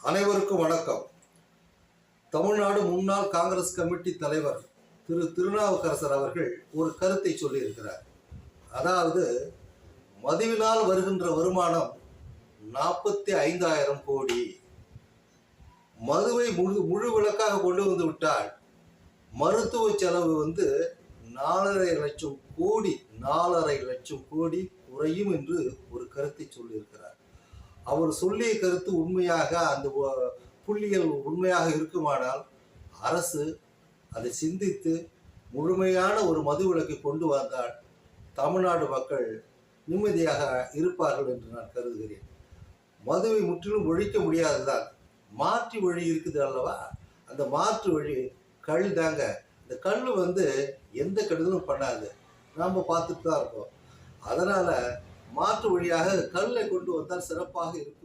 அனைவருக்கும் வணக்கம். தமிழ்நாடு முன்னாள் காங்கிரஸ் கமிட்டி தலைவர் திருநாவுக்கரசர் அவர்கள் ஒரு கருத்தை சொல்லியிருக்கிறார். அதாவது, மதுவினால் வருகின்ற வருமானம் 45,000 கோடி. மதுவை முழு விலக்காக கொண்டு வந்து விட்டால் மருத்துவ செலவு 4.5 லட்சம் கோடி குறையும் என்று ஒரு கருத்தை சொல்லியிருக்கிறார். அவர் சொல்லிய கருத்து உண்மையாக, அந்த புள்ளிகள் உண்மையாக இருக்குமானால் அரசு அதை சிந்தித்து முழுமையான ஒரு மது விலக்கை கொண்டு வந்தால் தமிழ்நாடு மக்கள் நிம்மதியாக இருப்பார்கள் என்று நான் கருதுகிறேன். மதுவை முற்றிலும் ஒழிக்க முடியாதுதான், மாற்று வழி இருக்குது அல்லவா? அந்த மாற்று வழி கள் தாங்க. இந்த கல் எந்த கெடுதலும் பண்ணாது, நாம் பார்த்துட்டு தான் இருக்கோம். அதனால் மாற்று வழியாக கல்லை கொண்டு வந்தால் சிறப்பாக இருக்கும்.